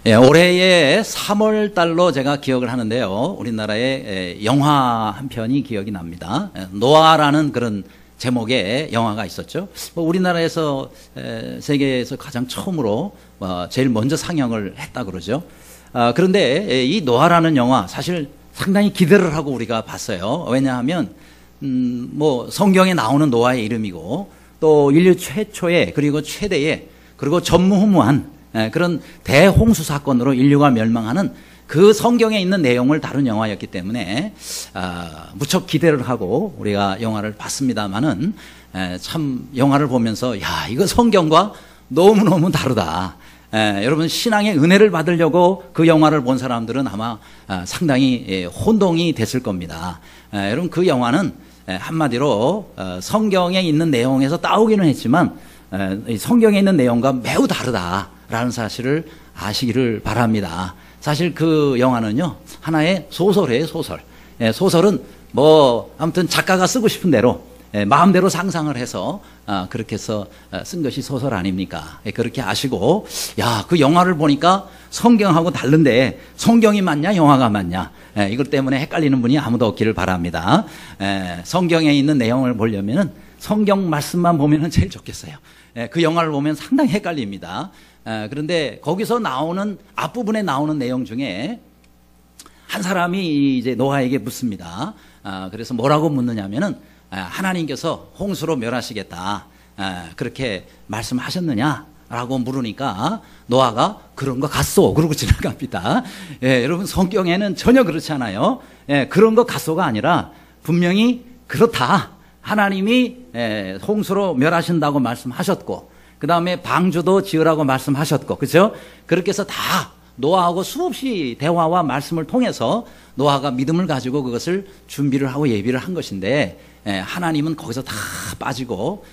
예, 올해의 3월 달로 제가 기억을 하는데요. 우리나라에 영화 한 편이 기억이 납니다. 노아라는 그런 제목의 영화가 있었죠. 우리나라에서 세계에서 가장 처음으로 제일 먼저 상영을 했다 그러죠. 그런데 이 노아라는 영화 사실 상당히 기대를 하고 우리가 봤어요. 왜냐하면 뭐 성경에 나오는 노아의 이름이고 또 인류 최초의 그리고 최대의 그리고 전무후무한 그런 대홍수 사건으로 인류가 멸망하는 그 성경에 있는 내용을 다룬 영화였기 때문에 무척 기대를 하고 우리가 영화를 봤습니다마는 참 영화를 보면서 야, 이거 성경과 너무너무 다르다. 여러분 신앙의 은혜를 받으려고 그 영화를 본 사람들은 아마 상당히 혼동이 됐을 겁니다. 여러분 그 영화는 한마디로 성경에 있는 내용에서 따오기는 했지만 성경에 있는 내용과 매우 다르다라는 사실을 아시기를 바랍니다. 사실 그 영화는요 하나의 소설이에요. 소설. 소설은 뭐 아무튼 작가가 쓰고 싶은 대로 마음대로 상상을 해서 그렇게 해서 쓴 것이 소설 아닙니까? 그렇게 아시고 야, 그 영화를 보니까 성경하고 다른데 성경이 맞냐 영화가 맞냐 이것 때문에 헷갈리는 분이 아무도 없기를 바랍니다. 성경에 있는 내용을 보려면은 성경 말씀만 보면은 제일 좋겠어요. 그 영화를 보면 상당히 헷갈립니다. 그런데 거기서 나오는 앞부분에 나오는 내용 중에 한 사람이 이제 노아에게 묻습니다. 그래서 뭐라고 묻느냐면은 하나님께서 홍수로 멸하시겠다 그렇게 말씀하셨느냐라고 물으니까 노아가 그런 거 같소 그러고 지나갑니다. 여러분 성경에는 전혀 그렇지 않아요. 그런 거 같소가 아니라 분명히 그렇다. 하나님이 홍수로 멸하신다고 말씀하셨고 그 다음에 방주도 지으라고 말씀하셨고 그렇죠? 그렇게 해서 다 노아하고 수없이 대화와 말씀을 통해서 노아가 믿음을 가지고 그것을 준비를 하고 예비를 한 것인데 하나님은 거기서 다 빠지고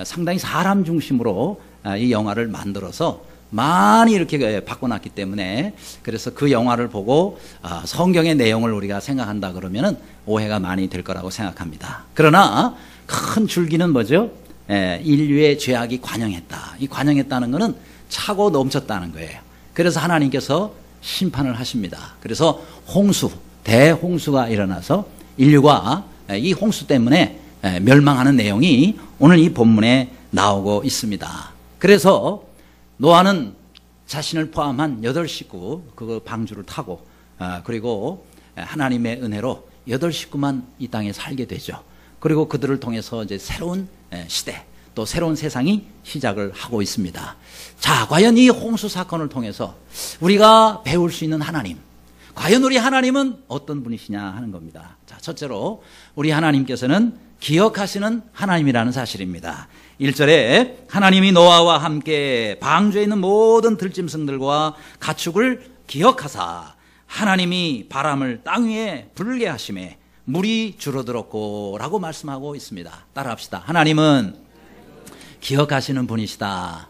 상당히 사람 중심으로 이 영화를 만들어서 많이 이렇게 바꿔놨기 때문에 그래서 그 영화를 보고 성경의 내용을 우리가 생각한다 그러면은 오해가 많이 될 거라고 생각합니다. 그러나 큰 줄기는 뭐죠? 인류의 죄악이 관영했다. 이 관영했다는 것은 차고 넘쳤다는 거예요. 그래서 하나님께서 심판을 하십니다. 그래서 홍수, 대홍수가 일어나서 인류가 이 홍수 때문에 멸망하는 내용이 오늘 이 본문에 나오고 있습니다. 그래서 노아는 자신을 포함한 8식구 그 방주를 타고 그리고 하나님의 은혜로 8식구만 이 땅에 살게 되죠. 그리고 그들을 통해서 이제 새로운 시대 또 새로운 세상이 시작을 하고 있습니다. 자, 과연 이 홍수 사건을 통해서 우리가 배울 수 있는 하나님, 과연 우리 하나님은 어떤 분이시냐 하는 겁니다. 자, 첫째로 우리 하나님께서는 기억하시는 하나님이라는 사실입니다. 1절에 하나님이 노아와 함께 방주에 있는 모든 들짐승들과 가축을 기억하사 하나님이 바람을 땅 위에 불게 하심에 물이 줄어들었고 라고 말씀하고 있습니다. 따라합시다. 하나님은 기억하시는 분이시다.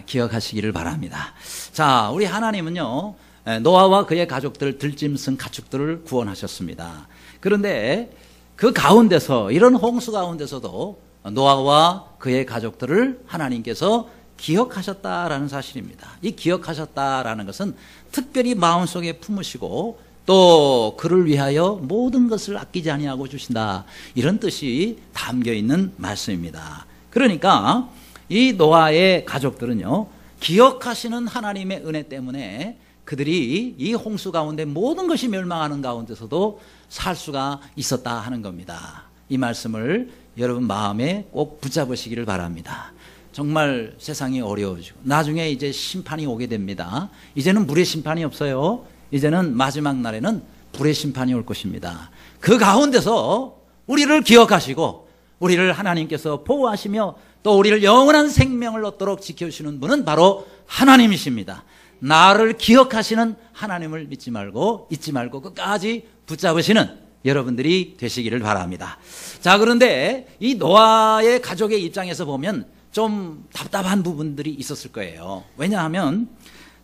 기억하시기를 바랍니다. 자, 우리 하나님은요 노아와 그의 가족들 들짐승 가축들을 구원하셨습니다. 그런데 그 가운데서 이런 홍수 가운데서도 노아와 그의 가족들을 하나님께서 기억하셨다라는 사실입니다. 이 기억하셨다라는 것은 특별히 마음속에 품으시고 또 그를 위하여 모든 것을 아끼지 아니하고 주신다 이런 뜻이 담겨 있는 말씀입니다. 그러니까 이 노아의 가족들은요 기억하시는 하나님의 은혜 때문에 그들이 이 홍수 가운데 모든 것이 멸망하는 가운데서도 살 수가 있었다 하는 겁니다. 이 말씀을 여러분 마음에 꼭 붙잡으시기를 바랍니다. 정말 세상이 어려워지고 나중에 이제 심판이 오게 됩니다. 이제는 물의 심판이 없어요. 이제는 마지막 날에는 불의 심판이 올 것입니다. 그 가운데서 우리를 기억하시고 우리를 하나님께서 보호하시며 또 우리를 영원한 생명을 얻도록 지켜주시는 분은 바로 하나님이십니다. 나를 기억하시는 하나님을 믿지 말고 잊지 말고 끝까지 붙잡으시는 여러분들이 되시기를 바랍니다. 자, 그런데 이 노아의 가족의 입장에서 보면 좀 답답한 부분들이 있었을 거예요. 왜냐하면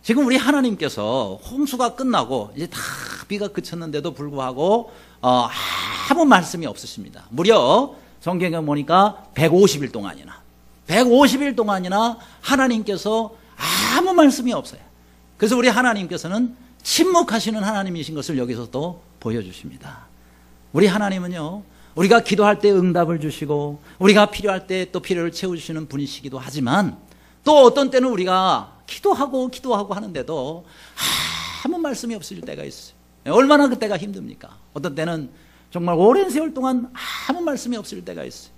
지금 우리 하나님께서 홍수가 끝나고 이제 다 비가 그쳤는데도 불구하고 아무 말씀이 없으십니다. 무려 성경에 보니까 150일 동안이나 하나님께서 아무 말씀이 없어요. 그래서 우리 하나님께서는 침묵하시는 하나님이신 것을 여기서 또 보여주십니다. 우리 하나님은요, 우리가 기도할 때 응답을 주시고 우리가 필요할 때 또 필요를 채워주시는 분이시기도 하지만, 또 어떤 때는 우리가 기도하고 하는데도 아무 말씀이 없을 때가 있어요. 얼마나 그때가 힘듭니까? 어떤 때는 정말 오랜 세월 동안 아무 말씀이 없을 때가 있어요.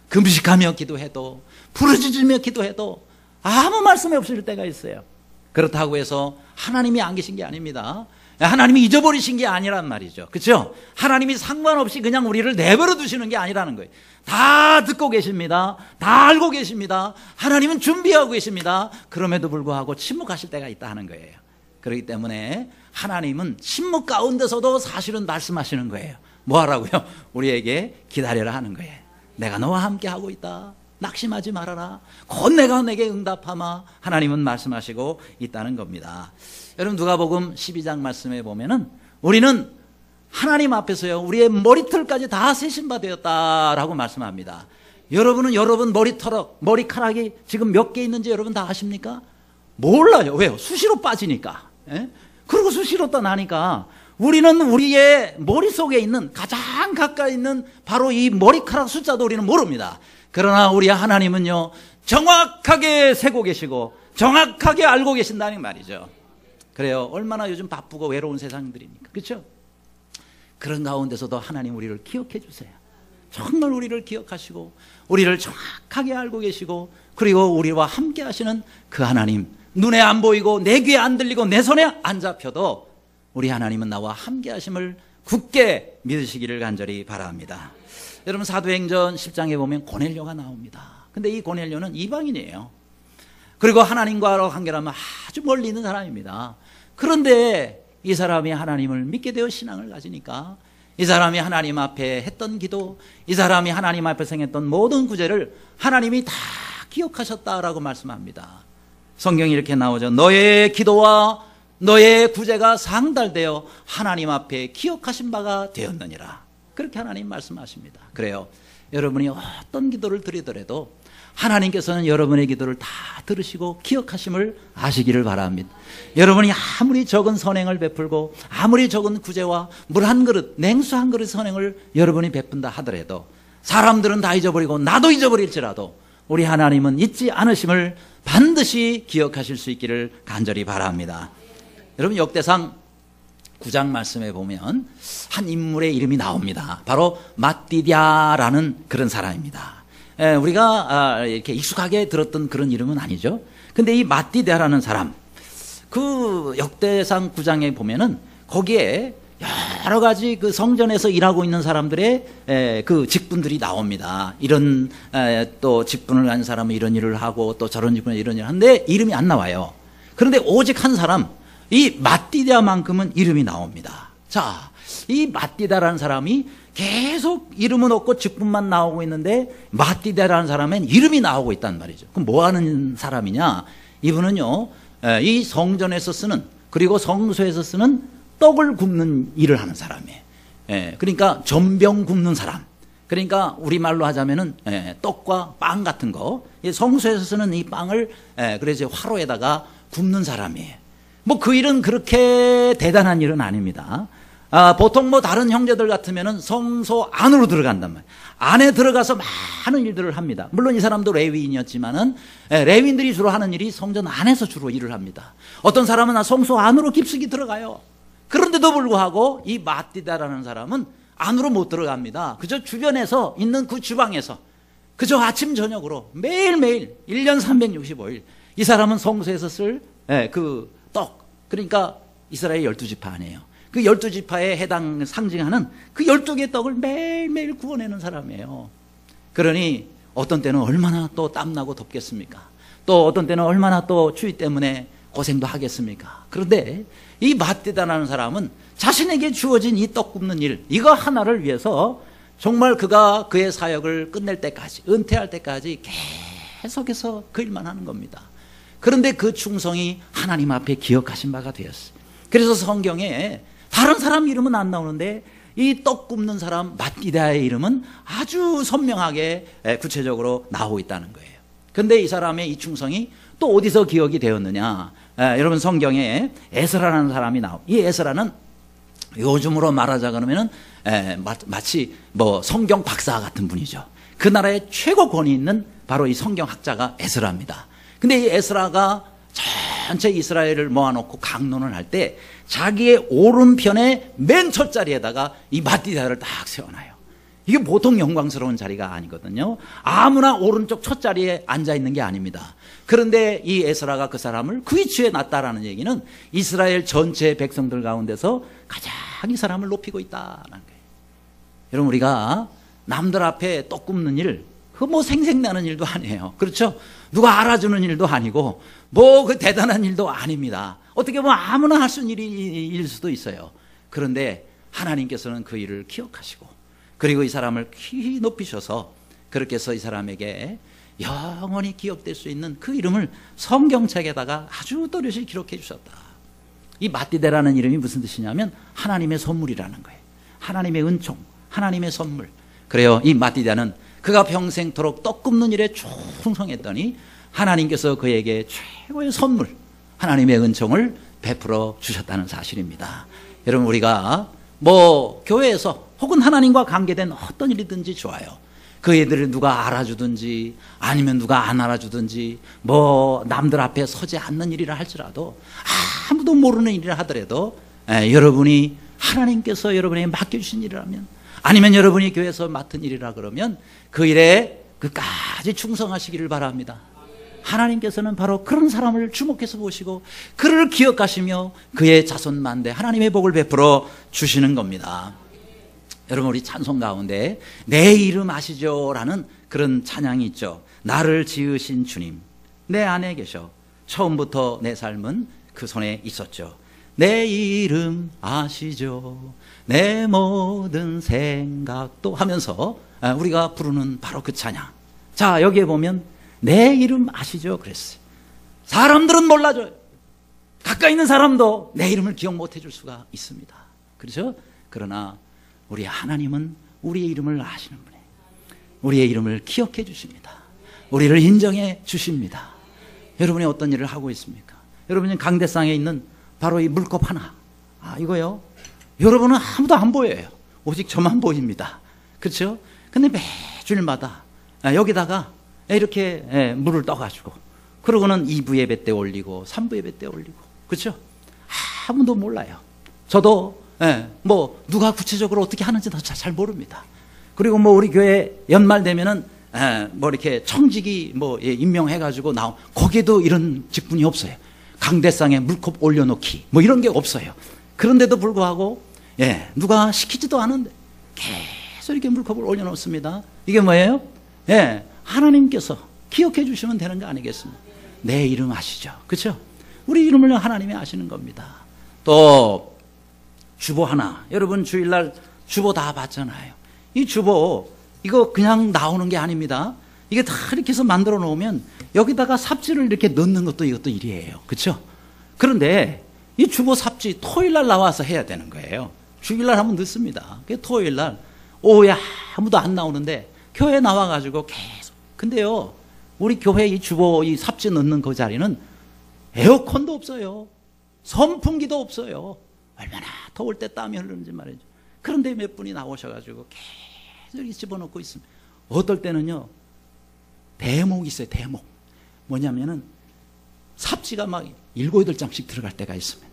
금식하며 기도해도, 부르짖으며 기도해도 아무 말씀이 없을 때가 있어요. 그렇다고 해서 하나님이 안 계신 게 아닙니다. 하나님이 잊어버리신 게 아니란 말이죠. 그렇죠? 하나님이 상관없이 그냥 우리를 내버려 두시는 게 아니라는 거예요. 다 듣고 계십니다. 다 알고 계십니다. 하나님은 준비하고 계십니다. 그럼에도 불구하고 침묵하실 때가 있다 하는 거예요. 그렇기 때문에 하나님은 침묵 가운데서도 사실은 말씀하시는 거예요. 뭐 하라고요? 우리에게 기다려라 하는 거예요. 내가 너와 함께 하고 있다. 낙심하지 말아라. 곧 내가 내게 응답하마. 하나님은 말씀하시고 있다는 겁니다. 여러분, 누가복음 12장 말씀에 보면은 우리는 하나님 앞에서요, 우리의 머리털까지 다 세신 바 되었다라고 말씀합니다. 여러분은 여러분 머리카락이 지금 몇 개 있는지 여러분 다 아십니까? 몰라요. 왜요? 수시로 빠지니까. 예? 그리고 수시로 떠나니까 우리는 우리의 머릿속에 있는 가장 가까이 있는 바로 이 머리카락 숫자도 우리는 모릅니다. 그러나 우리 하나님은요, 정확하게 세고 계시고 정확하게 알고 계신다는 말이죠. 그래요. 얼마나 요즘 바쁘고 외로운 세상들입니까? 그렇죠? 그런 가운데서도 하나님 우리를 기억해 주세요. 정말 우리를 기억하시고 우리를 정확하게 알고 계시고, 그리고 우리와 함께 하시는 그 하나님, 눈에 안 보이고 내 귀에 안 들리고 내 손에 안 잡혀도 우리 하나님은 나와 함께 하심을 굳게 믿으시기를 간절히 바랍니다. 여러분, 사도행전 10장에 보면 고넬료가 나옵니다. 근데 이 고넬료는 이방인이에요. 그리고 하나님과 관계라면 아주 멀리 있는 사람입니다. 그런데 이 사람이 하나님을 믿게 되어 신앙을 가지니까 이 사람이 하나님 앞에 했던 기도, 이 사람이 하나님 앞에 행했던 모든 구제를 하나님이 다 기억하셨다라고 말씀합니다. 성경이 이렇게 나오죠. 너의 기도와 너의 구제가 상달되어 하나님 앞에 기억하신 바가 되었느니라. 그렇게 하나님 말씀하십니다. 그래요. 여러분이 어떤 기도를 드리더라도 하나님께서는 여러분의 기도를 다 들으시고 기억하심을 아시기를 바랍니다. 여러분이 아무리 적은 선행을 베풀고 아무리 적은 구제와 물 한 그릇, 냉수 한 그릇 선행을 여러분이 베푼다 하더라도, 사람들은 다 잊어버리고 나도 잊어버릴지라도 우리 하나님은 잊지 않으심을 반드시 기억하실 수 있기를 간절히 바랍니다. 여러분, 역대상 9장 말씀에 보면 한 인물의 이름이 나옵니다. 바로 맏디디아라는 그런 사람입니다. 우리가 이렇게 익숙하게 들었던 그런 이름은 아니죠. 근데 이 맏디디아라는 사람, 그 역대상 9장에 보면은 거기에 여러 가지 그 성전에서 일하고 있는 사람들의 그 직분들이 나옵니다. 이런 또 직분을 한 사람은 이런 일을 하고 또 저런 직분을 이런 일을 하는데 이름이 안 나와요. 그런데 오직 한 사람, 이 맏디디아만큼은 이름이 나옵니다. 자, 이 맏디디아라는 사람이 계속 이름은 없고 직분만 나오고 있는데 맏디디아라는 사람은 이름이 나오고 있단 말이죠. 그럼 뭐 하는 사람이냐? 이분은요, 이 성전에서 쓰는, 그리고 성소에서 쓰는 떡을 굽는 일을 하는 사람이에요. 그러니까 전병 굽는 사람. 그러니까 우리말로 하자면은 떡과 빵 같은 거, 성소에서 쓰는 이 빵을 그래서 화로에다가 굽는 사람이에요. 뭐 그 일은 그렇게 대단한 일은 아닙니다. 보통 뭐 다른 형제들 같으면은 성소 안으로 들어간단 말이에요. 안에 들어가서 많은 일들을 합니다. 물론 이 사람도 레위인이었지만은 레위인들이 주로 하는 일이 성전 안에서 주로 일을 합니다. 어떤 사람은 성소 안으로 깊숙이 들어가요. 그런데도 불구하고 이 맏디디아라는 사람은 안으로 못 들어갑니다. 그저 주변에서 있는 그 주방에서 그저 아침 저녁으로 매일매일 1년 365일 이 사람은 성소에서 쓸 그 떡, 그러니까 이스라엘 12지파 아니에요. 그 12지파에 해당 상징하는 그 12개의 떡을 매일매일 구워내는 사람이에요. 그러니 어떤 때는 얼마나 또 땀나고 덥겠습니까? 또 어떤 때는 얼마나 또 추위 때문에 고생도 하겠습니까? 그런데 이 맏디디아라는 사람은 자신에게 주어진 이 떡 굽는 일, 이거 하나를 위해서 정말 그가 그의 사역을 끝낼 때까지, 은퇴할 때까지 계속해서 그 일만 하는 겁니다. 그런데 그 충성이 하나님 앞에 기억하신 바가 되었어요. 그래서 성경에 다른 사람 이름은 안 나오는데 이 떡 굽는 사람 맏디디아의 이름은 아주 선명하게 구체적으로 나오고 있다는 거예요. 그런데 이 사람의 이 충성이 또 어디서 기억이 되었느냐? 여러분 성경에 에스라라는 사람이 이 에스라는 요즘으로 말하자 그러면은 마치 뭐 성경 박사 같은 분이죠. 그 나라의 최고 권위 있는 바로 이 성경학자가 에스라입니다. 근데 이 에스라가 전체 이스라엘을 모아놓고 강론을 할 때 자기의 오른편에 맨 첫 자리에다가 이 마띠다를 딱 세워놔요. 이게 보통 영광스러운 자리가 아니거든요. 아무나 오른쪽 첫 자리에 앉아 있는 게 아닙니다. 그런데 이 에스라가 그 사람을 그 위치에 놨다라는 얘기는 이스라엘 전체 백성들 가운데서 가장 이 사람을 높이고 있다는 거예요. 여러분, 우리가 남들 앞에 떡 굽는 일, 그거 뭐 생색나는 일도 아니에요. 그렇죠? 누가 알아주는 일도 아니고 뭐 그 대단한 일도 아닙니다. 어떻게 보면 아무나 할 수 있는 일일 수도 있어요. 그런데 하나님께서는 그 일을 기억하시고 그리고 이 사람을 귀히 높이셔서 그렇게 해서 이 사람에게 영원히 기억될 수 있는 그 이름을 성경책에다가 아주 또렷이 기록해 주셨다. 이 마띠데라는 이름이 무슨 뜻이냐면 하나님의 선물이라는 거예요. 하나님의 은총, 하나님의 선물. 그래요. 이 마띠데는 그가 평생토록 떡 굽는 일에 충성했더니 하나님께서 그에게 최고의 선물, 하나님의 은총을 베풀어 주셨다는 사실입니다. 여러분, 우리가 뭐 교회에서 혹은 하나님과 관계된 어떤 일이든지 좋아요. 그 애들을 누가 알아주든지 아니면 누가 안 알아주든지 뭐 남들 앞에 서지 않는 일이라 할지라도 아무도 모르는 일이라 하더라도 여러분이 하나님께서 여러분에게 맡겨주신 일이라면 아니면 여러분이 교회에서 맡은 일이라 그러면 그 일에 끝까지 충성하시기를 바랍니다. 하나님께서는 바로 그런 사람을 주목해서 보시고 그를 기억하시며 그의 자손만대 하나님의 복을 베풀어 주시는 겁니다. 여러분, 우리 찬송 가운데 내 이름 아시죠? 라는 그런 찬양이 있죠. 나를 지으신 주님 내 안에 계셔 처음부터 내 삶은 그 손에 있었죠. 내 이름 아시죠? 내 모든 생각도 하면서 우리가 부르는 바로 그 찬양. 자, 여기에 보면 내 이름 아시죠? 그랬어요. 사람들은 몰라줘요. 가까이 있는 사람도 내 이름을 기억 못 해줄 수가 있습니다. 그렇죠? 그러나 우리 하나님은 우리의 이름을 아시는 분이에요. 우리의 이름을 기억해 주십니다. 우리를 인정해 주십니다. 여러분이 어떤 일을 하고 있습니까? 여러분이 강대상에 있는 바로 이 물컵 하나, 이거요, 여러분은 아무도 안 보여요. 오직 저만 보입니다. 그렇죠? 근데 매주일마다 여기다가 이렇게 물을 떠가지고 그러고는 2부 예배 때 올리고 3부 예배 때 올리고, 그렇죠? 아무도 몰라요. 저도 뭐 누가 구체적으로 어떻게 하는지도 잘 모릅니다. 그리고 뭐 우리 교회 연말 되면은 뭐 이렇게 청직이 뭐 임명해가지고 거기에도 이런 직분이 없어요. 강대상에 물컵 올려놓기 뭐 이런 게 없어요. 그런데도 불구하고 누가 시키지도 않은데 계속 이렇게 물컵을 올려놓습니다. 이게 뭐예요? 하나님께서 기억해 주시면 되는 거 아니겠습니까? 내 이름 아시죠? 그렇죠? 우리 이름을 하나님이 아시는 겁니다. 또 주보 하나, 여러분 주일날 주보 다 봤잖아요. 이 주보 이거 그냥 나오는 게 아닙니다. 이게 다 이렇게 해서 만들어 놓으면 여기다가 삽지를 이렇게 넣는 것도 이것도 일이에요. 그렇죠? 그런데 이 주보 삽지 토요일날 나와서 해야 되는 거예요. 주일날 하면 늦습니다. 토요일날 오후에 아무도 안 나오는데 교회에 나와가지고 계속. 근데요, 우리 교회 이 주보 이 삽지 넣는 그 자리는 에어컨도 없어요. 선풍기도 없어요. 얼마나 더울 때 땀이 흐르는지 말이죠. 그런데 몇 분이 나오셔가지고 계속 이렇게 집어넣고 있습니다. 어떨 때는요, 대목이 있어요. 대목. 뭐냐면은 삽지가 막 7, 8장씩 들어갈 때가 있습니다.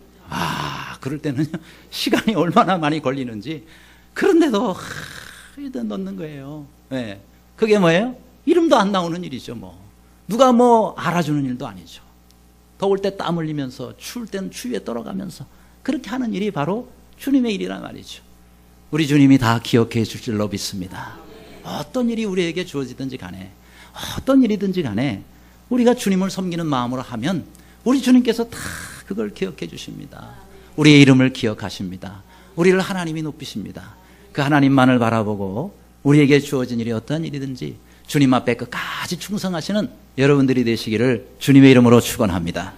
그럴 때는요, 시간이 얼마나 많이 걸리는지. 그런데도 일단 넣는 거예요. 그게 뭐예요? 이름도 안 나오는 일이죠. 뭐 누가 뭐 알아주는 일도 아니죠. 더울 때 땀 흘리면서 추울 때는 추위에 떨어가면서 그렇게 하는 일이 바로 주님의 일이란 말이죠. 우리 주님이 다 기억해 줄 줄로 믿습니다. 어떤 일이 우리에게 주어지든지 간에 어떤 일이든지 간에 우리가 주님을 섬기는 마음으로 하면 우리 주님께서 다 그걸 기억해 주십니다. 우리의 이름을 기억하십니다. 우리를 하나님이 높이십니다. 그 하나님만을 바라보고 우리에게 주어진 일이 어떤 일이든지 주님 앞에 끝까지 충성하시는 여러분들이 되시기를 주님의 이름으로 축원합니다.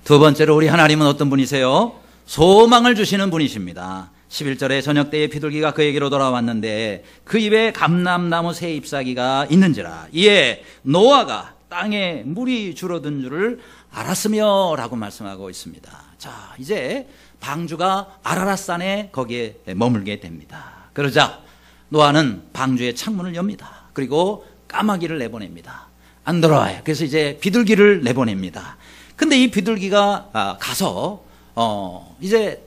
두 번째로 우리 하나님은 어떤 분이세요? 소망을 주시는 분이십니다. 11절에 저녁 때에 비둘기가 그에게로 돌아왔는데 그 입에 감람나무 새 잎사귀가 있는지라. 이에 노아가 땅에 물이 줄어든 줄을 알았으며 라고 말씀하고 있습니다. 자, 이제 방주가 아라랏산에 거기에 머물게 됩니다. 그러자 노아는 방주의 창문을 엽니다. 그리고 까마귀를 내보냅니다. 안 들어와요. 그래서 이제 비둘기를 내보냅니다. 근데 이 비둘기가 가서 이제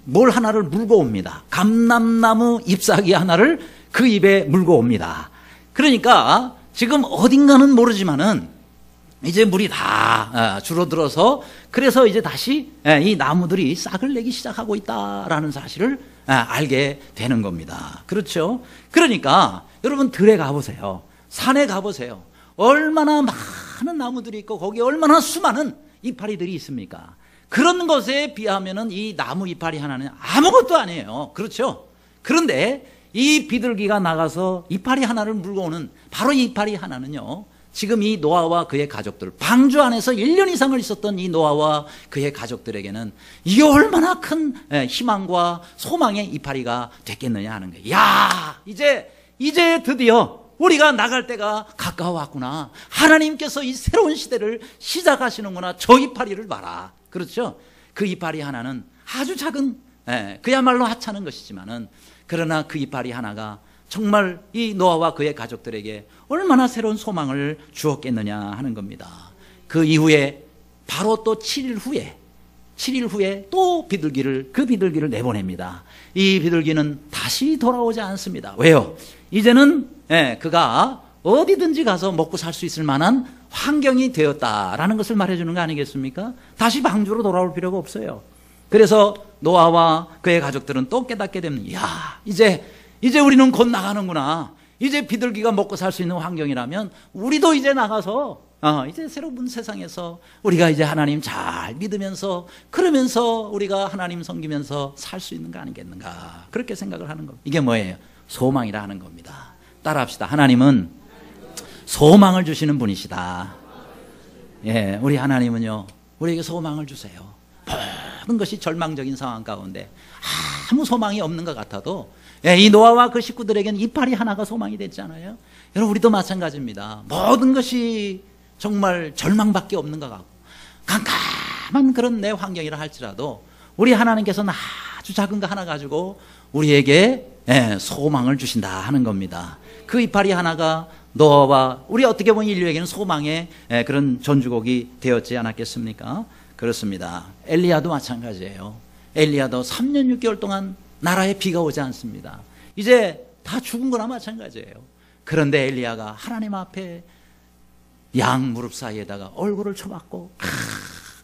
뭘 하나를 물고 옵니다. 감람나무 잎사귀 하나를 그 입에 물고 옵니다. 그러니까 지금 어딘가는 모르지만은 이제 물이 다 줄어들어서 그래서 이제 다시 이 나무들이 싹을 내기 시작하고 있다라는 사실을 알게 되는 겁니다. 그렇죠? 그러니까 여러분 들에 가보세요. 산에 가보세요. 얼마나 많은 나무들이 있고 거기에 얼마나 수많은 이파리들이 있습니까? 그런 것에 비하면은 이 나무 이파리 하나는 아무것도 아니에요. 그렇죠? 그런데 이 비둘기가 나가서 이파리 하나를 물고 오는 바로 이 이파리 하나는요, 지금 이 노아와 그의 가족들, 방주 안에서 1년 이상을 있었던 이 노아와 그의 가족들에게는 이게 얼마나 큰 희망과 소망의 이파리가 됐겠느냐 하는 거예요. 야, 이제 드디어 우리가 나갈 때가 가까워왔구나. 하나님께서 이 새로운 시대를 시작하시는구나. 저 이파리를 봐라. 그렇죠? 그 이파리 하나는 아주 작은, 그야말로 하찮은 것이지만은, 그러나 그 이파리 하나가 정말 이 노아와 그의 가족들에게 얼마나 새로운 소망을 주었겠느냐 하는 겁니다. 그 이후에 바로 또 7일 후에 또 그 비둘기를 내보냅니다. 이 비둘기는 다시 돌아오지 않습니다. 왜요? 이제는 그가 어디든지 가서 먹고 살 수 있을 만한 환경이 되었다라는 것을 말해주는 거 아니겠습니까? 다시 방주로 돌아올 필요가 없어요. 그래서 노아와 그의 가족들은 또 깨닫게 됩니다. 야, 이제 우리는 곧 나가는구나. 이제 비둘기가 먹고 살 수 있는 환경이라면 우리도 이제 나가서 이제 새로운 세상에서 우리가 이제 하나님 잘 믿으면서 그러면서 우리가 하나님 섬기면서 살 수 있는 거 아니겠는가. 그렇게 생각을 하는 겁니다. 이게 뭐예요? 소망이라 하는 겁니다. 따라합시다. 하나님은 소망을 주시는 분이시다. 예, 우리 하나님은요, 우리에게 소망을 주세요. 모든 것이 절망적인 상황 가운데 아무 소망이 없는 것 같아도 이 노아와 그 식구들에게는 이파리 하나가 소망이 됐잖아요. 여러분, 우리도 마찬가지입니다. 모든 것이 정말 절망밖에 없는 것 같고 깜깜한 그런 내 환경이라 할지라도 우리 하나님께서는 아주 작은 거 하나 가지고 우리에게 소망을 주신다 하는 겁니다. 그 이파리 하나가 노아와 우리 어떻게 보면 인류에게는 소망의 그런 전주곡이 되었지 않았겠습니까? 그렇습니다. 엘리야도 마찬가지예요. 엘리야도 3년 6개월 동안 나라에 비가 오지 않습니다. 이제 다 죽은 거나 마찬가지예요. 그런데 엘리야가 하나님 앞에 양 무릎 사이에다가 얼굴을 쳐박고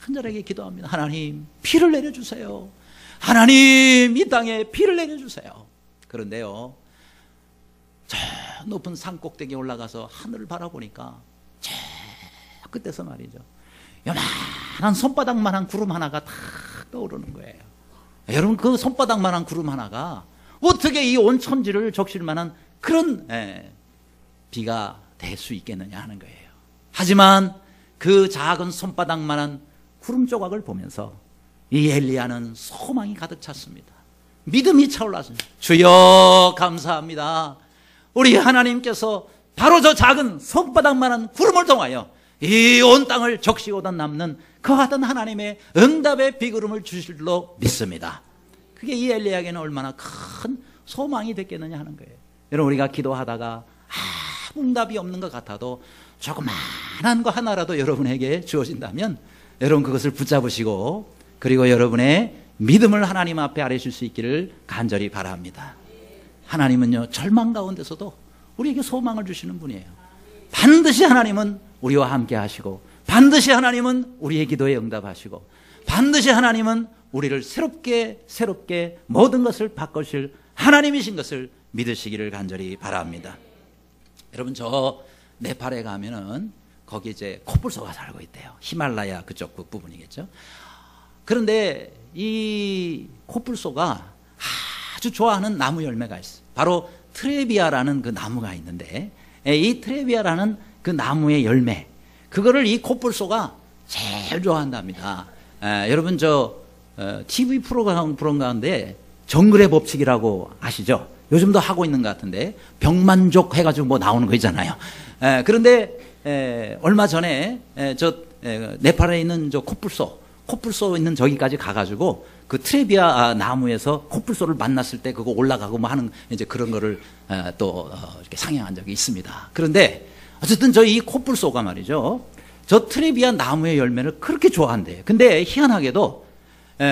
간절하게 기도합니다. 하나님, 비를 내려주세요. 하나님, 이 땅에 비를 내려주세요. 그런데요, 저 높은 산 꼭대기에 올라가서 하늘을 바라보니까 저 끝에서 말이죠, 요만한 손바닥만한 구름 하나가 탁 떠오르는 거예요. 여러분, 그 손바닥만한 구름 하나가 어떻게 이 온 천지를 적실 만한 그런 비가 될 수 있겠느냐 하는 거예요. 하지만 그 작은 손바닥만한 구름 조각을 보면서 이 엘리야는 소망이 가득 찼습니다. 믿음이 차올랐습니다. 주여 감사합니다. 우리 하나님께서 바로 저 작은 손바닥만한 구름을 통하여 이 온 땅을 적시고도 남는 그 같은 하나님의 응답의 비구름을 주실 줄로 믿습니다. 그게 이 엘리야에게는 얼마나 큰 소망이 됐겠느냐 하는 거예요. 여러분, 우리가 기도하다가 아무 응답이 없는 것 같아도 조그만한 거 하나라도 여러분에게 주어진다면 여러분 그것을 붙잡으시고 그리고 여러분의 믿음을 하나님 앞에 아뢰실 수 있기를 간절히 바랍니다. 하나님은요, 절망 가운데서도 우리에게 소망을 주시는 분이에요. 반드시 하나님은 우리와 함께 하시고 반드시 하나님은 우리의 기도에 응답하시고 반드시 하나님은 우리를 새롭게 모든 것을 바꾸실 하나님이신 것을 믿으시기를 간절히 바랍니다. 여러분, 저 네팔에 가면은 거기 이제 코뿔소가 살고 있대요. 히말라야 그쪽 부분이겠죠. 그런데 이 코뿔소가 아주 좋아하는 나무 열매가 있어요. 바로 트레비아라는 그 나무가 있는데 이 트레비아라는 그 나무의 열매, 그거를 이 코뿔소가 제일 좋아한답니다. 여러분, 저 TV 프로그램 가운데 정글의 법칙이라고 아시죠? 요즘도 하고 있는 것 같은데 병만족 해가지고 뭐 나오는 거 있잖아요. 그런데 얼마 전에 저 네팔에 있는 저 코뿔소 있는 저기까지 가가지고 그 트레비아 나무에서 코뿔소를 만났을 때 그거 올라가고 뭐 하는 이제 그런 거를 또 이렇게 상영한 적이 있습니다. 그런데 어쨌든 저 이 코뿔소가 말이죠, 저 트레비아 나무의 열매를 그렇게 좋아한대요. 근데 희한하게도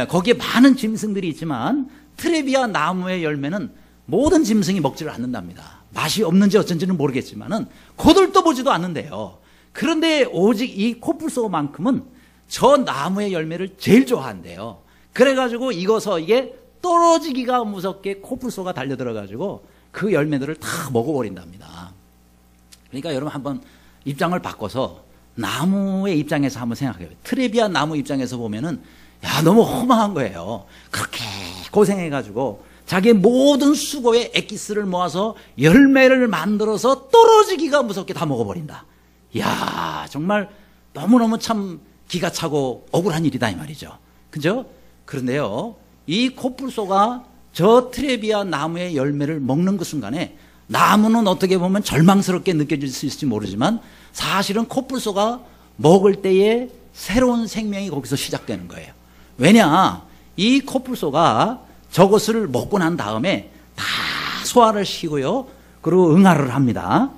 거기에 많은 짐승들이 있지만 트레비아 나무의 열매는 모든 짐승이 먹지를 않는답니다. 맛이 없는지 어쩐지는 모르겠지만은 거들떠 보지도 않는데요. 그런데 오직 이 코뿔소만큼은 저 나무의 열매를 제일 좋아한대요. 그래가지고 익어서 이게 떨어지기가 무섭게 코뿔소가 달려들어가지고 그 열매들을 다 먹어버린답니다. 그러니까 여러분 한번 입장을 바꿔서 나무의 입장에서 한번 생각해요. 트레비아 나무 입장에서 보면은 야, 너무 허망한 거예요. 그렇게 고생해가지고 자기의 모든 수고의 엑기스를 모아서 열매를 만들어서 떨어지기가 무섭게 다 먹어버린다. 이야, 정말 너무너무 참 기가 차고 억울한 일이다 이 말이죠. 그죠? 그런데요, 이 코뿔소가 저 트레비아 나무의 열매를 먹는 그 순간에 나무는 어떻게 보면 절망스럽게 느껴질 수 있을지 모르지만 사실은 코뿔소가 먹을 때에 새로운 생명이 거기서 시작되는 거예요. 왜냐, 이 코뿔소가 저것을 먹고 난 다음에 다 소화를 시키고요, 그리고 응아를 합니다.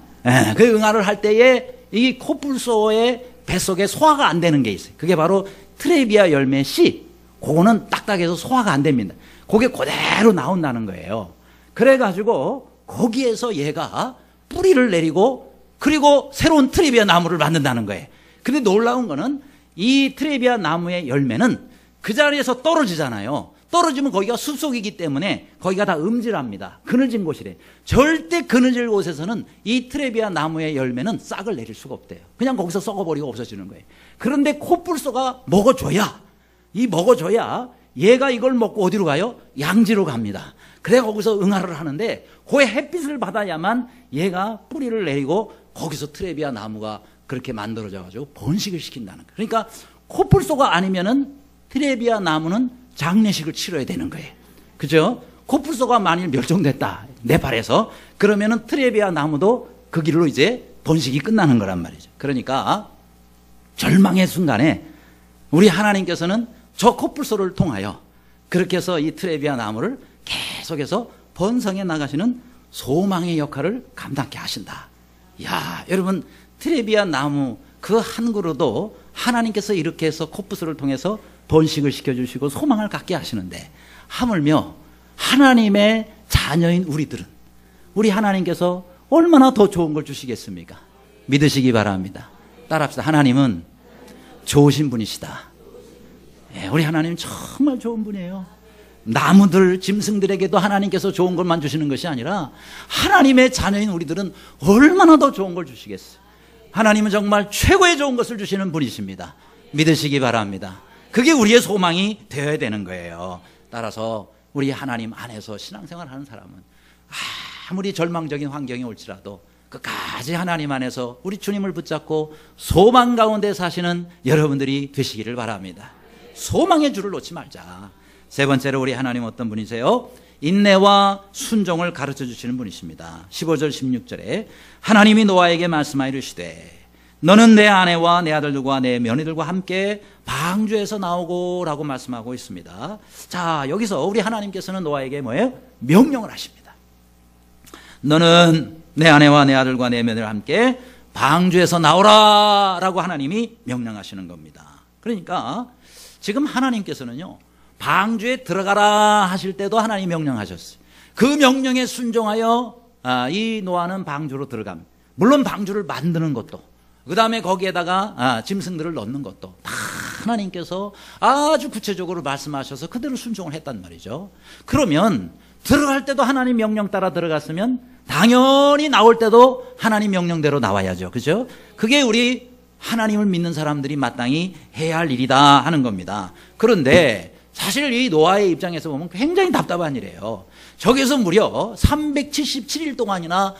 그 응아를 할 때에 이 코뿔소의 뱃속에 소화가 안 되는 게 있어요. 그게 바로 트레비아 열매 씨. 그거는 딱딱해서 소화가 안 됩니다. 그게 그대로 나온다는 거예요. 그래가지고 거기에서 얘가 뿌리를 내리고 그리고 새로운 트레비아 나무를 만든다는 거예요. 근데 놀라운 거는 이 트레비아 나무의 열매는 그 자리에서 떨어지잖아요. 떨어지면 거기가 숲속이기 때문에 거기가 다 음질합니다. 그늘진 곳이래. 절대 그늘질 곳에서는 이 트레비아 나무의 열매는 싹을 내릴 수가 없대요. 그냥 거기서 썩어버리고 없어지는 거예요. 그런데 코뿔소가 먹어줘야 얘가 이걸 먹고 어디로 가요? 양지로 갑니다. 그래 거기서 응아를 하는데 그 햇빛을 받아야만 얘가 뿌리를 내리고 거기서 트레비아 나무가 그렇게 만들어져가지고 번식을 시킨다는 거예요. 그러니까 코뿔소가 아니면은 트레비아 나무는 장례식을 치러야 되는 거예요. 그죠? 코뿔소가 만일 멸종됐다, 네팔에서, 그러면은 트레비아 나무도 그 길로 이제 번식이 끝나는 거란 말이죠. 그러니까 절망의 순간에 우리 하나님께서는 저 코뿔소를 통하여 그렇게 해서 이 트레비아 나무를 계속해서 번성해 나가시는 소망의 역할을 감당케 하신다. 야, 여러분, 트레비아 나무 그 한 그루도 하나님께서 이렇게 해서 코뿔소를 통해서 번식을 시켜주시고 소망을 갖게 하시는데, 하물며 하나님의 자녀인 우리들은, 우리 하나님께서 얼마나 더 좋은 걸 주시겠습니까? 믿으시기 바랍니다. 따라합시다. 하나님은 좋으신 분이시다. 우리 하나님 정말 좋은 분이에요. 나무들, 짐승들에게도 하나님께서 좋은 것만 주시는 것이 아니라 하나님의 자녀인 우리들은 얼마나 더 좋은 걸 주시겠어요. 하나님은 정말 최고의 좋은 것을 주시는 분이십니다. 믿으시기 바랍니다. 그게 우리의 소망이 되어야 되는 거예요. 따라서 우리 하나님 안에서 신앙생활하는 사람은 아무리 절망적인 환경이 올지라도 끝까지 하나님 안에서 우리 주님을 붙잡고 소망 가운데 사시는 여러분들이 되시기를 바랍니다. 소망의 줄을 놓지 말자. 세 번째로 우리 하나님 어떤 분이세요? 인내와 순종을 가르쳐 주시는 분이십니다. 15절 16절에 하나님이 노아에게 말씀하여 이르시되 너는 내 아내와 내 아들들과 내 며느리들과 함께 방주에서 나오고 라고 말씀하고 있습니다. 자, 여기서 우리 하나님께서는 노아에게 뭐예요? 명령을 하십니다. 너는 내 아내와 내 아들과 내 며느리와 함께 방주에서 나오라 라고 하나님이 명령하시는 겁니다. 그러니까 지금 하나님께서는요, 방주에 들어가라 하실 때도 하나님이 명령하셨어요. 그 명령에 순종하여 이 노아는 방주로 들어갑니다. 물론 방주를 만드는 것도, 그 다음에 거기에다가 짐승들을 넣는 것도 다 하나님께서 아주 구체적으로 말씀하셔서 그대로 순종을 했단 말이죠. 그러면 들어갈 때도 하나님 명령 따라 들어갔으면 당연히 나올 때도 하나님 명령대로 나와야죠. 그죠? 그게 우리 하나님을 믿는 사람들이 마땅히 해야 할 일이다 하는 겁니다. 그런데 사실 이 노아의 입장에서 보면 굉장히 답답한 일이에요. 저기서 무려 377일 동안이나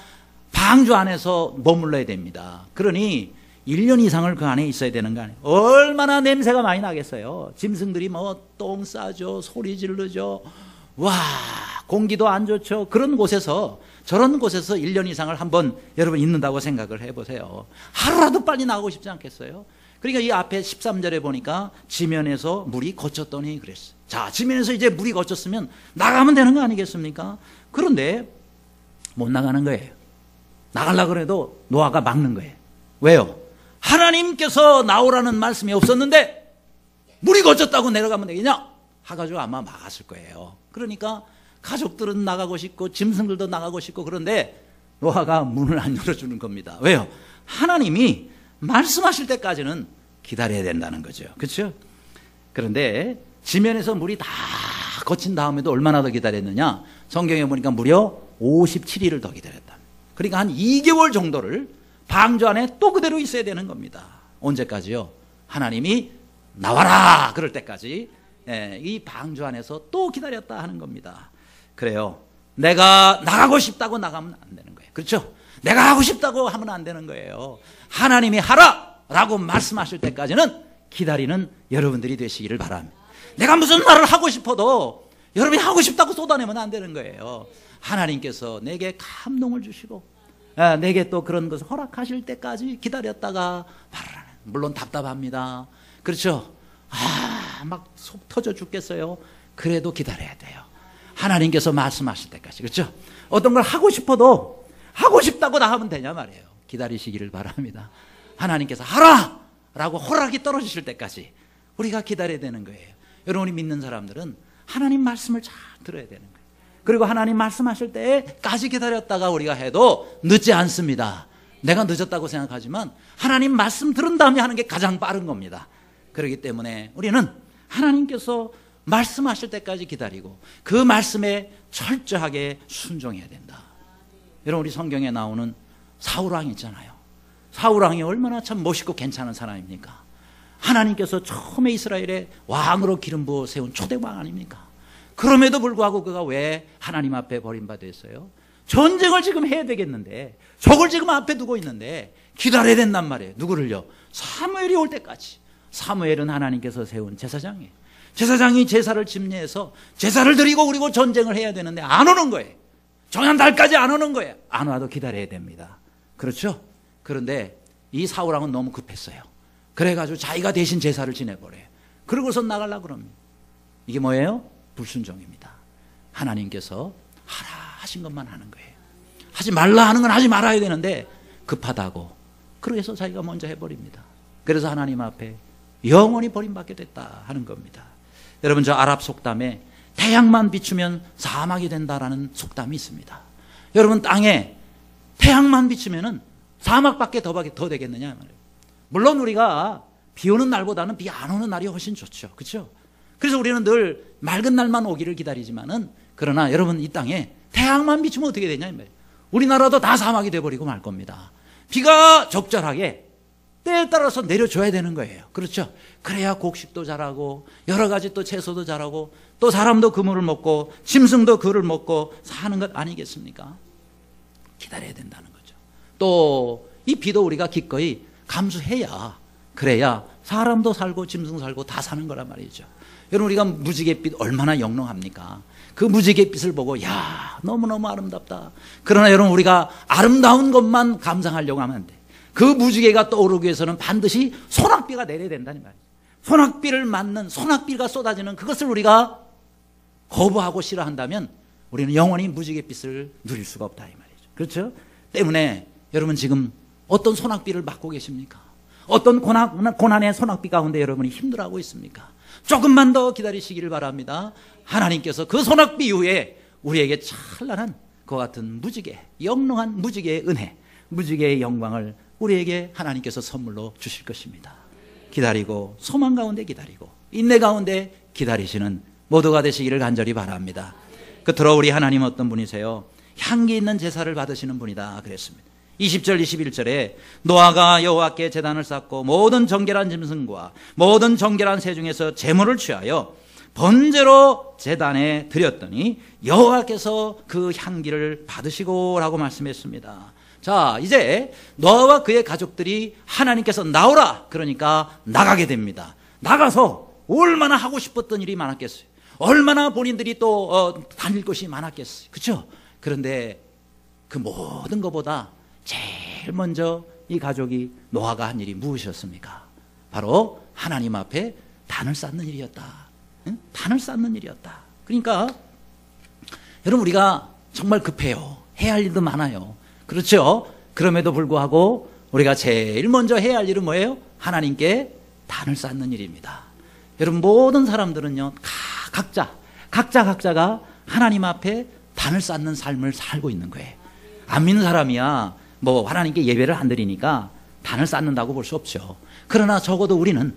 방주 안에서 머물러야 됩니다. 그러니 1년 이상을 그 안에 있어야 되는 거 아니에요. 얼마나 냄새가 많이 나겠어요. 짐승들이 뭐 똥 싸죠, 소리 지르죠. 와, 공기도 안 좋죠. 그런 곳에서, 저런 곳에서 1년 이상을 한번 여러분 있는다고 생각을 해보세요. 하루라도 빨리 나오고 싶지 않겠어요? 그러니까 이 앞에 13절에 보니까 지면에서 물이 거쳤더니 그랬어요. 자, 지면에서 이제 물이 거쳤으면 나가면 되는 거 아니겠습니까? 그런데 못 나가는 거예요. 나가려고 해도 노아가 막는 거예요. 왜요? 하나님께서 나오라는 말씀이 없었는데 물이 거쳤다고 내려가면 되겠냐? 하가지고 아마 막았을 거예요. 그러니까 가족들은 나가고 싶고 짐승들도 나가고 싶고, 그런데 노아가 문을 안 열어주는 겁니다. 왜요? 하나님이 말씀하실 때까지는 기다려야 된다는 거죠. 그렇죠? 그런데 지면에서 물이 다 거친 다음에도 얼마나 더 기다렸느냐? 성경에 보니까 무려 57일을 더 기다렸다. 그러니까 한 2개월 정도를 방주 안에 또 그대로 있어야 되는 겁니다. 언제까지요? 하나님이 나와라 그럴 때까지 이 방주 안에서 또 기다렸다 하는 겁니다. 그래요. 내가 나가고 싶다고 나가면 안 되는 거예요. 그렇죠? 내가 하고 싶다고 하면 안 되는 거예요. 하나님이 하라 라고 말씀하실 때까지는 기다리는 여러분들이 되시기를 바랍니다. 내가 무슨 말을 하고 싶어도 여러분이 하고 싶다고 쏟아내면 안 되는 거예요. 하나님께서 내게 감동을 주시고 내게 또 그런 것을 허락하실 때까지 기다렸다가 말하라. 물론 답답합니다. 그렇죠? 막 속 터져 죽겠어요. 그래도 기다려야 돼요. 하나님께서 말씀하실 때까지. 그렇죠? 어떤 걸 하고 싶어도 하고 싶다고 나 하면 되냐 말이에요. 기다리시기를 바랍니다. 하나님께서 하라! 라고 허락이 떨어지실 때까지 우리가 기다려야 되는 거예요. 여러분이 믿는 사람들은 하나님 말씀을 잘 들어야 되는 거예요. 그리고 하나님 말씀하실 때까지 기다렸다가 우리가 해도 늦지 않습니다. 내가 늦었다고 생각하지만 하나님 말씀 들은 다음에 하는 게 가장 빠른 겁니다. 그렇기 때문에 우리는 하나님께서 말씀하실 때까지 기다리고 그 말씀에 철저하게 순종해야 된다. 여러분, 우리 성경에 나오는 사울왕 있잖아요. 사울왕이 얼마나 참 멋있고 괜찮은 사람입니까? 하나님께서 처음에 이스라엘의 왕으로 기름 부어 세운 초대왕 아닙니까? 그럼에도 불구하고 그가 왜 하나님 앞에 버림받았어요? 전쟁을 지금 해야 되겠는데 적을 지금 앞에 두고 있는데 기다려야 된단 말이에요. 누구를요? 사무엘이 올 때까지. 사무엘은 하나님께서 세운 제사장이에요. 제사장이 제사를 집례해서 제사를 드리고 그리고 전쟁을 해야 되는데 안 오는 거예요. 정한 달까지 안 오는 거예요. 안 와도 기다려야 됩니다. 그렇죠? 그런데 이 사울왕은 너무 급했어요. 그래가지고 자기가 대신 제사를 지내버려요. 그러고서 나가려고 그럽니다. 이게 뭐예요? 불순종입니다. 하나님께서 하라 하신 것만 하는 거예요. 하지 말라 하는 건 하지 말아야 되는데 급하다고 그래서 자기가 먼저 해버립니다. 그래서 하나님 앞에 영원히 버림받게 됐다 하는 겁니다. 여러분, 저 아랍 속담에 태양만 비추면 사막이 된다라는 속담이 있습니다. 여러분, 땅에 태양만 비추면은 사막밖에 더 되겠느냐 말이에요. 물론 우리가 비 오는 날보다는 비 안 오는 날이 훨씬 좋죠. 그렇죠? 그래서 우리는 늘 맑은 날만 오기를 기다리지만은, 그러나 여러분, 이 땅에 태양만 비추면 어떻게 되냐 이 말이에요. 우리나라도 다 사막이 돼버리고 말 겁니다. 비가 적절하게 때에 따라서 내려줘야 되는 거예요. 그렇죠? 그래야 곡식도 자라고 여러 가지 또 채소도 자라고 또 사람도 그물을 먹고 짐승도 그를 먹고 사는 것 아니겠습니까? 기다려야 된다는 거죠. 또 이 비도 우리가 기꺼이 감수해야, 그래야 사람도 살고 짐승 살고 다 사는 거란 말이죠. 여러분, 우리가 무지갯빛 얼마나 영롱합니까? 그 무지갯빛을 보고 야, 너무너무 아름답다. 그러나 여러분, 우리가 아름다운 것만 감상하려고 하면 안 돼. 그 무지개가 떠오르기 위해서는 반드시 소낙비가 내려야 된다는 말이에요. 소낙비를 맞는, 소낙비가 쏟아지는 그것을 우리가 거부하고 싫어한다면 우리는 영원히 무지갯빛을 누릴 수가 없다 이 말이죠. 그렇죠? 때문에 여러분, 지금 어떤 소낙비를 맞고 계십니까? 어떤 고난의 소낙비 가운데 여러분이 힘들어하고 있습니까? 조금만 더 기다리시기를 바랍니다. 하나님께서 그 소낙비 이후에 우리에게 찬란한 그와 같은 무지개, 영롱한 무지개의 은혜, 무지개의 영광을 우리에게 하나님께서 선물로 주실 것입니다. 기다리고, 소망 가운데 기다리고, 인내 가운데 기다리시는 모두가 되시기를 간절히 바랍니다. 끝으로 우리 하나님 어떤 분이세요? 향기 있는 제사를 받으시는 분이다 그랬습니다. 20절 21절에 노아가 여호와께 제단을 쌓고 모든 정결한 짐승과 모든 정결한 새 중에서 제물을 취하여 번제로 제단에 드렸더니 여호와께서 그 향기를 받으시고 라고 말씀했습니다. 자, 이제 노아와 그의 가족들이 하나님께서 나오라 그러니까 나가게 됩니다. 나가서 얼마나 하고 싶었던 일이 많았겠어요. 얼마나 본인들이 또 다닐 곳이 많았겠어요. 그렇죠? 그런데 그 모든 것보다 제일 먼저 이 가족이 노아가 한 일이 무엇이었습니까? 바로 하나님 앞에 단을 쌓는 일이었다. 응? 단을 쌓는 일이었다. 그러니까 여러분, 우리가 정말 급해요. 해야 할 일도 많아요. 그렇죠? 그럼에도 불구하고 우리가 제일 먼저 해야 할 일은 뭐예요? 하나님께 단을 쌓는 일입니다. 여러분, 모든 사람들은요, 각자가 하나님 앞에 단을 쌓는 삶을 살고 있는 거예요. 안 믿는 사람이야 뭐 하나님께 예배를 안 드리니까 단을 쌓는다고 볼 수 없죠. 그러나 적어도 우리는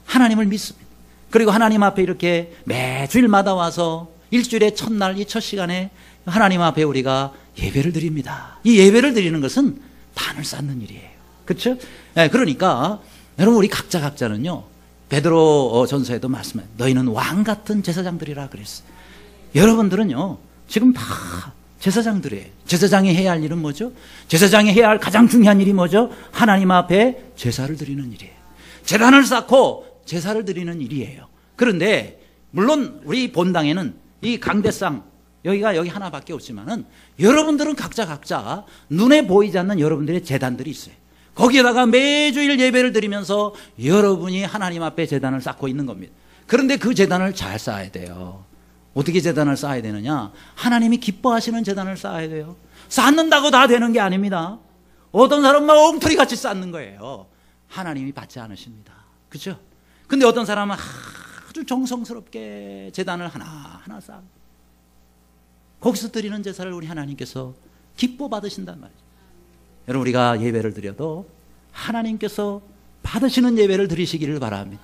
하나님을 믿습니다. 그리고 하나님 앞에 이렇게 매주일마다 와서 일주일의 첫날 이 첫 시간에 하나님 앞에 우리가 예배를 드립니다. 이 예배를 드리는 것은 단을 쌓는 일이에요. 그렇죠? 네, 그러니까 여러분, 우리 각자는요, 베드로 전서에도 말씀해요. 너희는 왕 같은 제사장들이라 그랬어요. 여러분들은요, 지금 다 제사장들이에요. 제사장이 해야 할 일은 뭐죠? 제사장이 해야 할 가장 중요한 일이 뭐죠? 하나님 앞에 제사를 드리는 일이에요. 제단을 쌓고 제사를 드리는 일이에요. 그런데 물론 우리 본당에는 이 강대상 여기가 여기 하나밖에 없지만은 여러분들은 각자 눈에 보이지 않는 여러분들의 제단들이 있어요. 거기에다가 매주일 예배를 드리면서 여러분이 하나님 앞에 제단을 쌓고 있는 겁니다. 그런데 그 제단을 잘 쌓아야 돼요. 어떻게 제단을 쌓아야 되느냐? 하나님이 기뻐하시는 제단을 쌓아야 돼요. 쌓는다고 다 되는 게 아닙니다. 어떤 사람은 엉터리같이 쌓는 거예요. 하나님이 받지 않으십니다. 그렇죠? 근데 어떤 사람은 아주 정성스럽게 제단을 하나하나 쌓아. 거기서 드리는 제사를 우리 하나님께서 기뻐 받으신단 말이죠. 여러분, 우리가 예배를 드려도 하나님께서 받으시는 예배를 드리시기를 바랍니다.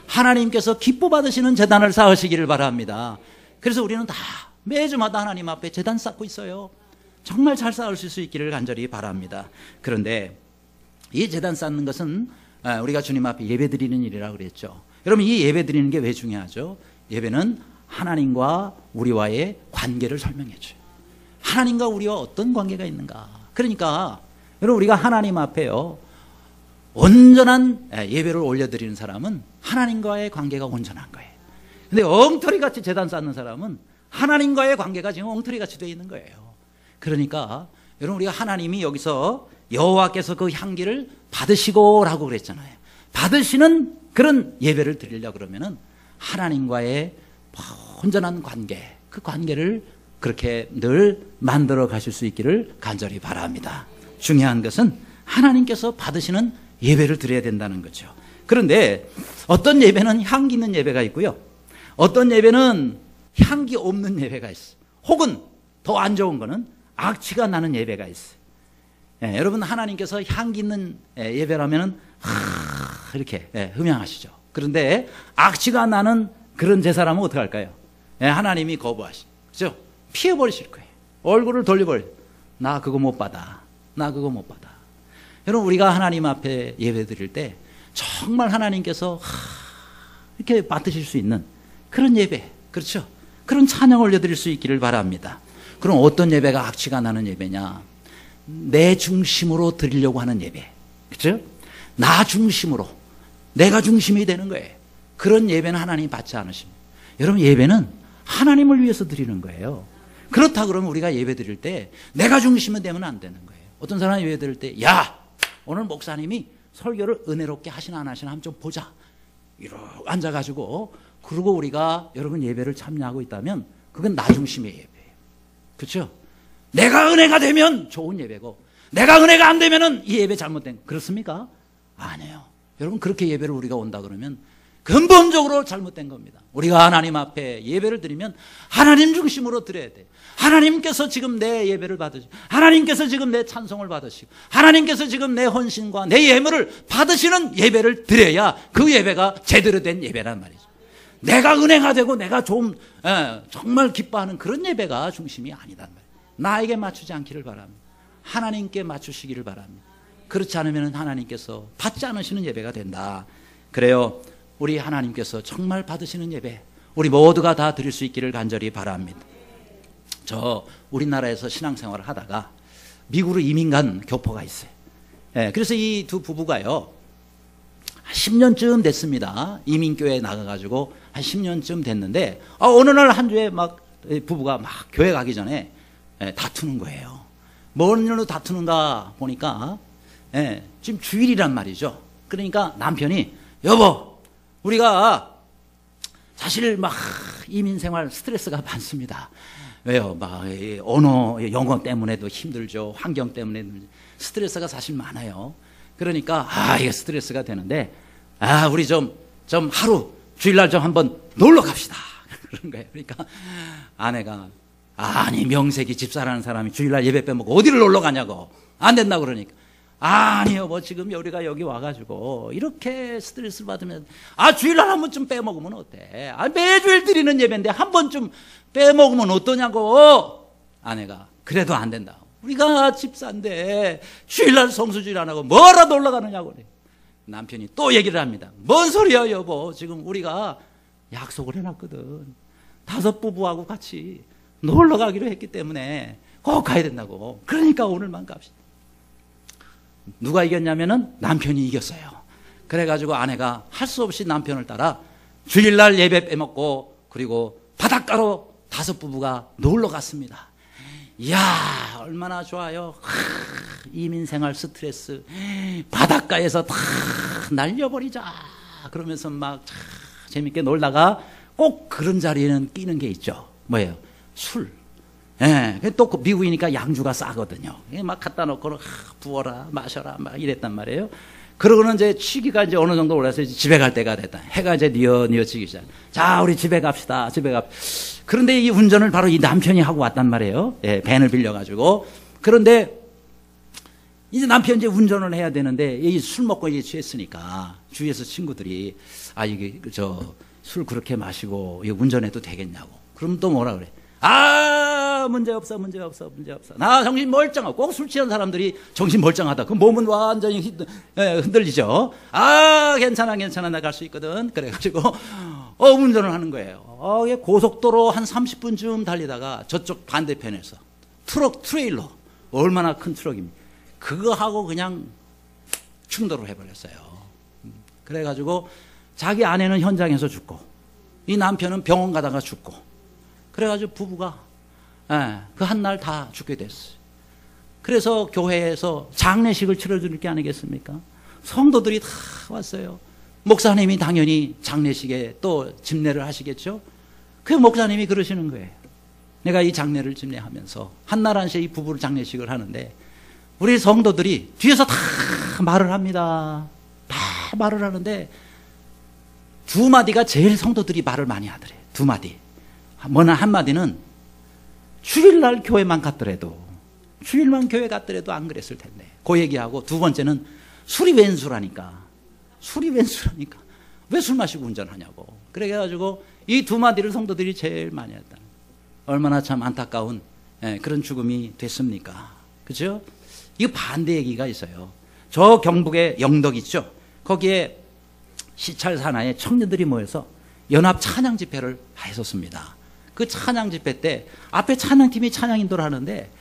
하나님께서 기뻐 받으시는 제단을 쌓으시기를 바랍니다. 그래서 우리는 다 매주마다 하나님 앞에 제단 쌓고 있어요. 정말 잘 쌓으실 수 있기를 간절히 바랍니다. 그런데 이 제단 쌓는 것은 우리가 주님 앞에 예배 드리는 일이라고 그랬죠. 여러분, 이 예배 드리는 게 왜 중요하죠? 예배는 하나님과 우리와의 관계를 설명해 줘요. 하나님과 우리와 어떤 관계가 있는가. 그러니까 여러분, 우리가 하나님 앞에요, 온전한 예배를 올려드리는 사람은 하나님과의 관계가 온전한 거예요. 근데 엉터리같이 제단 쌓는 사람은 하나님과의 관계가 지금 엉터리같이 되어 있는 거예요. 그러니까 여러분, 우리가 하나님이 여기서 여호와께서 그 향기를 받으시고라고 그랬잖아요. 받으시는 그런 예배를 드리려고 그러면은 하나님과의 온전한 관계, 그 관계를 그렇게 늘 만들어 가실 수 있기를 간절히 바랍니다. 중요한 것은 하나님께서 받으시는 예배를 드려야 된다는 거죠. 그런데 어떤 예배는 향기 있는 예배가 있고요, 어떤 예배는 향기 없는 예배가 있어요. 혹은 더 안 좋은 거는 악취가 나는 예배가 있어요. 여러분, 하나님께서 향기 있는 예배라면은 이렇게 흠양하시죠. 그런데 악취가 나는 그런 제사라면 어떻게 할까요? 하나님이 거부하시죠. 그죠? 피해버리실 거예요. 얼굴을 돌려버려. 나 그거 못 받아. 나 그거 못 받아. 여러분, 우리가 하나님 앞에 예배 드릴 때 정말 하나님께서 이렇게 받으실 수 있는 그런 예배, 그렇죠? 그런 찬양 올려드릴 수 있기를 바랍니다. 그럼 어떤 예배가 악취가 나는 예배냐? 내 중심으로 드리려고 하는 예배, 그렇죠? 나 중심으로, 내가 중심이 되는 거예요. 그런 예배는 하나님이 받지 않으십니다. 여러분, 예배는 하나님을 위해서 드리는 거예요. 그렇다 그러면 우리가 예배 드릴 때 내가 중심이 되면 안 되는 거예요. 어떤 사람이 예배 드릴 때, 야, 오늘 목사님이 설교를 은혜롭게 하시나 안 하시나 한번 좀 보자. 이러고 앉아가지고, 그리고 우리가 여러분 예배를 참여하고 있다면 그건 나 중심의 예배예요. 그렇죠? 내가 은혜가 되면 좋은 예배고, 내가 은혜가 안 되면은 이 예배 잘못된 거. 그렇습니까? 아니에요. 여러분, 그렇게 예배를 우리가 온다 그러면 근본적으로 잘못된 겁니다. 우리가 하나님 앞에 예배를 드리면 하나님 중심으로 드려야 돼요. 하나님께서 지금 내 예배를 받으시고, 하나님께서 지금 내 찬송을 받으시고, 하나님께서 지금 내 헌신과 내 예물을 받으시는 예배를 드려야 그 예배가 제대로 된 예배란 말이죠. 내가 은혜가 되고 내가 좀 정말 기뻐하는 그런 예배가 중심이 아니단 말이에요. 나에게 맞추지 않기를 바랍니다. 하나님께 맞추시기를 바랍니다. 그렇지 않으면 하나님께서 받지 않으시는 예배가 된다. 그래요, 우리 하나님께서 정말 받으시는 예배, 우리 모두가 다 드릴 수 있기를 간절히 바랍니다. 저 우리나라에서 신앙생활을 하다가 미국으로 이민 간 교포가 있어요. 그래서 이 두 부부가요, 10년쯤 됐습니다. 이민교회에 나가가지고 한 10년쯤 됐는데, 어느 날 한 주에 막 부부가 막 교회 가기 전에 다투는 거예요. 뭔 일로 다투는가 보니까 지금 주일이란 말이죠. 그러니까 남편이, 여보, 우리가 사실 막 이민생활 스트레스가 많습니다. 왜요? 막 언어, 영어 때문에도 힘들죠. 환경 때문에 스트레스가 사실 많아요. 그러니까 이게 스트레스가 되는데 우리 좀 하루 주일날 좀 한번 놀러 갑시다. 그런 거예요. 그러니까 아내가 아니 명색이 집사라는 사람이 주일날 예배 빼먹고 어디를 놀러 가냐고. 안 된다고 그러니까 아니요 뭐 지금 우리가 여기 와가지고 이렇게 스트레스를 받으면 주일날 한 번쯤 빼먹으면 어때? 매주일 드리는 예배인데 한 번쯤 빼먹으면 어떠냐고. 아내가 그래도 안 된다. 우리가 집사인데 주일날 성수주일 안 하고 뭐라 놀러 가느냐고 그래. 남편이 또 얘기를 합니다. 뭔 소리야 여보, 지금 우리가 약속을 해놨거든. 5 부부하고 같이 놀러 가기로 했기 때문에 꼭 가야 된다고. 그러니까 오늘만 갑시다. 누가 이겼냐면은 남편이 이겼어요. 그래가지고 아내가 할 수 없이 남편을 따라 주일날 예배 빼먹고 그리고 바닷가로 5 부부가 놀러 갔습니다. 이야 얼마나 좋아요. 이민생활 스트레스 바닷가에서 다 날려버리자 그러면서 막 재밌게 놀다가 꼭 그런 자리에는 끼는 게 있죠. 뭐예요? 술. 예, 또 미국이니까 양주가 싸거든요. 막 갖다 놓고 부어라 마셔라 막 이랬단 말이에요. 그러고는 이제 취기가 이제 어느 정도 올라서 이제 집에 갈 때가 됐다. 해가 이제 뉘어지기 시작. 자, 우리 집에 갑시다. 집에 갑. 그런데 이 운전을 바로 이 남편이 하고 왔단 말이에요. 예, 밴을 빌려가지고. 그런데 이제 남편이 이제 운전을 해야 되는데 이 술 먹고 이제 취했으니까 주위에서 친구들이 이게 술 그렇게 마시고 운전해도 되겠냐고. 그럼 또 뭐라 그래? 문제 없어. 나 정신 멀쩡하고. 꼭 술 취한 사람들이 정신 멀쩡하다. 그 몸은 완전히 흔들리죠. 괜찮아. 나 갈 수 있거든. 그래가지고, 운전을 하는 거예요. 고속도로 한 30분쯤 달리다가 저쪽 반대편에서 트레일러. 얼마나 큰 트럭입니까? 그거 하고 그냥 충돌을 해버렸어요. 그래가지고 자기 아내는 현장에서 죽고, 이 남편은 병원 가다가 죽고, 그래가지고 부부가 그 한 날 다 죽게 됐어요. 그래서 교회에서 장례식을 치러줄 게 아니겠습니까? 성도들이 다 왔어요. 목사님이 당연히 장례식에 또 집례를 하시겠죠. 그 목사님이 그러시는 거예요. 내가 이 장례를 집례하면서 한날 한시에 이 부부를 장례식을 하는데 우리 성도들이 뒤에서 다 말을 합니다. 다 말을 하는데 2마디가 제일 성도들이 말을 많이 하더래. 2마디. 뭐나 한마디는 주일날 교회만 갔더라도 안 그랬을 텐데 그 얘기하고, 2번째는 술이 웬수라니까 왜 술 마시고 운전하냐고. 그래가지고 이 2마디를 성도들이 제일 많이 했다. 얼마나 참 안타까운 그런 죽음이 됐습니까? 그죠? 이거 반대 얘기가 있어요. 저 경북에 영덕 있죠? 거기에 시찰 산하에 청년들이 모여서 연합 찬양 집회를 했었습니다. 그 찬양 집회 때 앞에 찬양팀이 찬양 인도를 하는데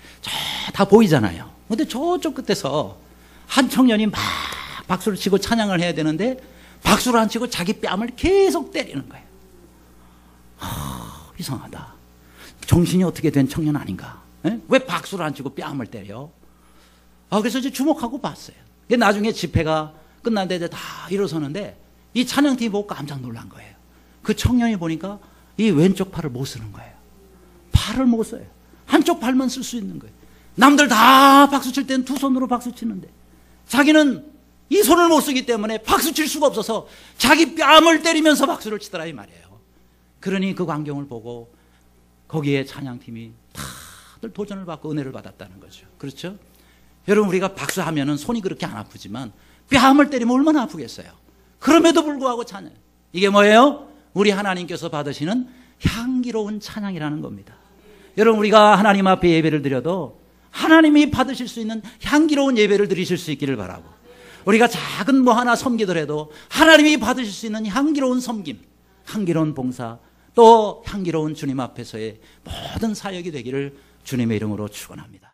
다 보이잖아요. 근데 저쪽 끝에서 한 청년이 막 박수를 치고 찬양을 해야 되는데 박수를 안 치고 자기 뺨을 계속 때리는 거예요. 이상하다. 정신이 어떻게 된 청년 아닌가? 왜 박수를 안 치고 뺨을 때려? 그래서 이제 주목하고 봤어요. 나중에 집회가 끝났는데 이제 다 일어서는데 이 찬양팀이 보고 깜짝 놀란 거예요. 그 청년이 보니까 이 왼쪽 팔을 못 쓰는 거예요. 팔을 못 써요. 한쪽 팔만 쓸 수 있는 거예요. 남들 다 박수 칠 때는 2 손으로 박수 치는데 자기는 이 손을 못 쓰기 때문에 박수 칠 수가 없어서 자기 뺨을 때리면서 박수를 치더라 이 말이에요. 그러니 그 광경을 보고 거기에 찬양팀이 다들 도전을 받고 은혜를 받았다는 거죠. 그렇죠? 여러분, 우리가 박수하면은 손이 그렇게 안 아프지만 뺨을 때리면 얼마나 아프겠어요. 그럼에도 불구하고 찬양. 이게 뭐예요? 우리 하나님께서 받으시는 향기로운 찬양이라는 겁니다. 여러분, 우리가 하나님 앞에 예배를 드려도 하나님이 받으실 수 있는 향기로운 예배를 드리실 수 있기를 바라고, 우리가 작은 뭐 하나 섬기더라도 하나님이 받으실 수 있는 향기로운 섬김, 향기로운 봉사, 또 향기로운 주님 앞에서의 모든 사역이 되기를 주님의 이름으로 축원합니다.